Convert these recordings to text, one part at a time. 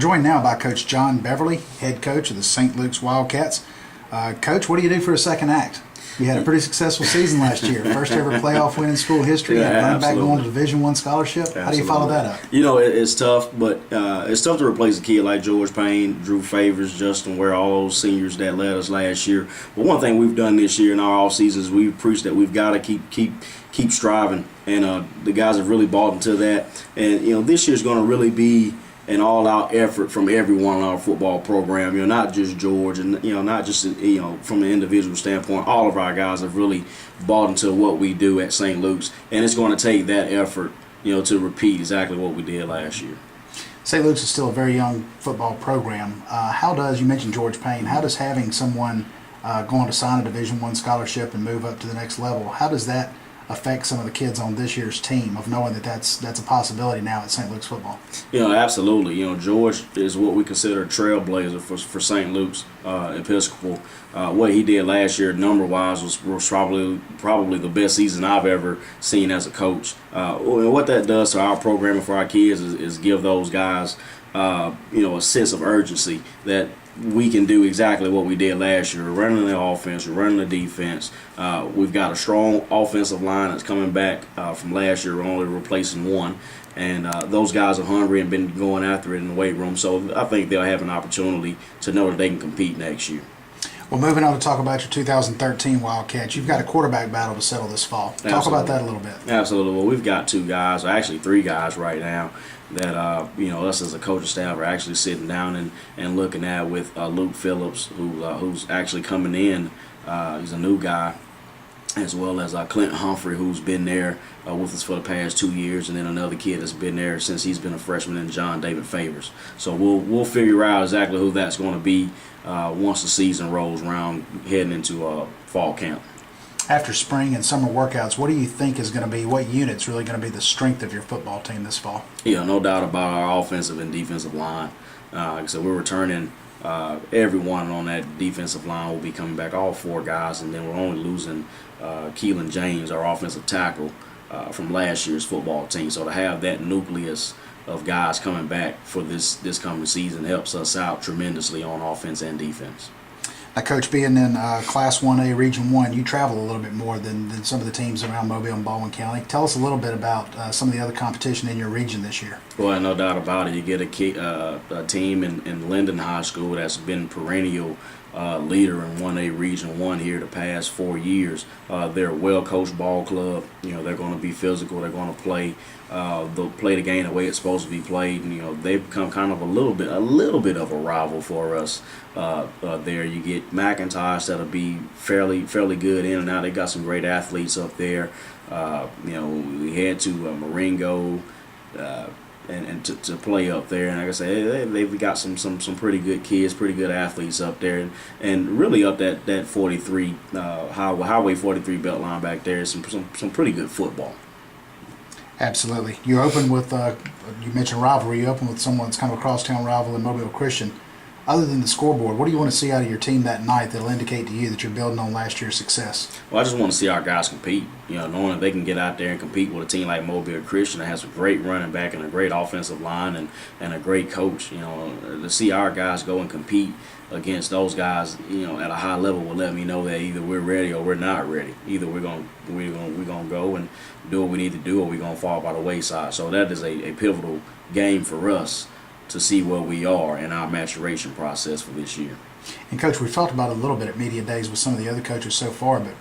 joined now by Coach John Beverly, head coach of the St. Luke's Wildcats. Coach, what do you do for a second act? You had a pretty successful season last year. First ever playoff win in school history. Yeah, running back absolutely. going to Division I scholarship. Absolutely. How do you follow that up? You know, it's tough, but it's tough to replace a kid like George Payne, Drew Favors, Justin Ware, all those seniors that led us last year. But one thing we've done this year in our off season is we've preached that we've got to keep striving, and the guys have really bought into that. And you know, this year's going to really be an all-out effort from everyone in our football program. You know, not just George, and you know, not just from an individual standpoint. All of our guys have really bought into what we do at St. Luke's, and it's going to take that effort, to repeat exactly what we did last year. St. Luke's is still a very young football program. You mentioned George Payne, how does having someone go on to sign a Division I scholarship and move up to the next level, how does that affect some of the kids on this year's team of knowing that that's a possibility now at St. Luke's football? Absolutely. George is what we consider a trailblazer for St. Luke's Episcopal. What he did last year, number-wise, was probably the best season I've ever seen as a coach. And what that does to our programming for our kids is give those guys, a sense of urgency that we can do exactly what we did last year. We're running the offense, we're running the defense. We've got a strong offensive line that's coming back from last year. We're only replacing one. And those guys are hungry and been going after it in the weight room. So I think they'll have an opportunity to know that they can compete next year. Well, moving on to talk about your 2013 Wildcats, you've got a quarterback battle to settle this fall. Absolutely. Talk about that a little bit. Absolutely. Well, we've got two guys, or actually three guys right now that, us as a coaching staff are actually sitting down and looking at with Luke Phillips, who's actually coming in. He's a new guy, as well as Clint Humphrey, who's been there with us for the past 2 years, and then another kid that's been there since he's been a freshman, and John David Favors. So we'll figure out exactly who that's going to be once the season rolls around, heading into fall camp. After spring and summer workouts, what do you think is going to be, what unit's really going to be the strength of your football team this fall? Yeah, no doubt about our offensive and defensive line. Like I said, we're returning everyone on that defensive line will be coming back, all four guys, and then we're only losing Keelan James, our offensive tackle, from last year's football team. So to have that nucleus of guys coming back for this coming season helps us out tremendously on offense and defense. Now, Coach, being in Class 1A Region 1, you travel a little bit more than some of the teams around Mobile and Baldwin County. Tell us a little bit about some of the other competition in your region this year. Well, no doubt about it. You get a team in Linden High School that's been perennial leader in 1A Region 1 here the past 4 years. They're a well-coached ball club. They're going to be physical. They're going to play. They'll play the game the way it's supposed to be played. And, they've become kind of a little bit of a rival for us there. You get McIntosh that'll be fairly good in and out. They got some great athletes up there. We head to Marengo and to play up there. And like I say, they've got some pretty good kids, pretty good athletes up there, and really up that 43 Highway 43 belt line back there is some pretty good football. Absolutely. You open with, you mentioned rivalry, you open with someone that's kind of a crosstown rival in Mobile Christian. Other than the scoreboard, what do you want to see out of your team that night that'll indicate to you that you're building on last year's success? Well, I just want to see our guys compete. Knowing that they can get out there and compete with a team like Mobile Christian that has a great running back and a great offensive line and a great coach. To see our guys go and compete against those guys, at a high level will let me know that either we're ready or we're not ready. Either we're gonna go and do what we need to do, or we're gonna fall by the wayside. So that is a pivotal game for us to see where we are in our maturation process for this year. And Coach, we've talked about it a little bit at media days with some of the other coaches so far, but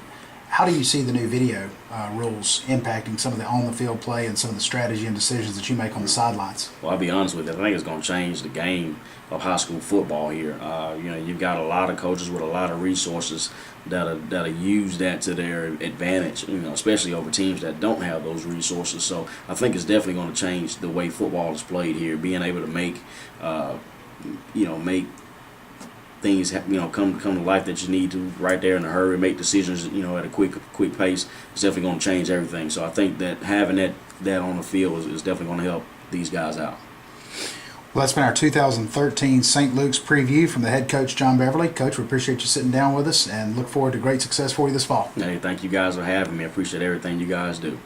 how do you see the new video rules impacting some of the on-the-field play and some of the strategy and decisions that you make on the sidelines? Well, I'll be honest with you, I think it's going to change the game of high school football here. You've got a lot of coaches with a lot of resources that'll use that to their advantage, especially over teams that don't have those resources. So I think it's definitely going to change the way football is played here. Being able to make things come to life that you need to right there in a hurry, make decisions at a quick pace is definitely going to change everything. So I think that having that on the field is definitely going to help these guys out. Well, that's been our 2013 St. Luke's preview from the head coach, John Beverly. Coach, we appreciate you sitting down with us and look forward to great success for you this fall. Hey, thank you guys for having me. I appreciate everything you guys do.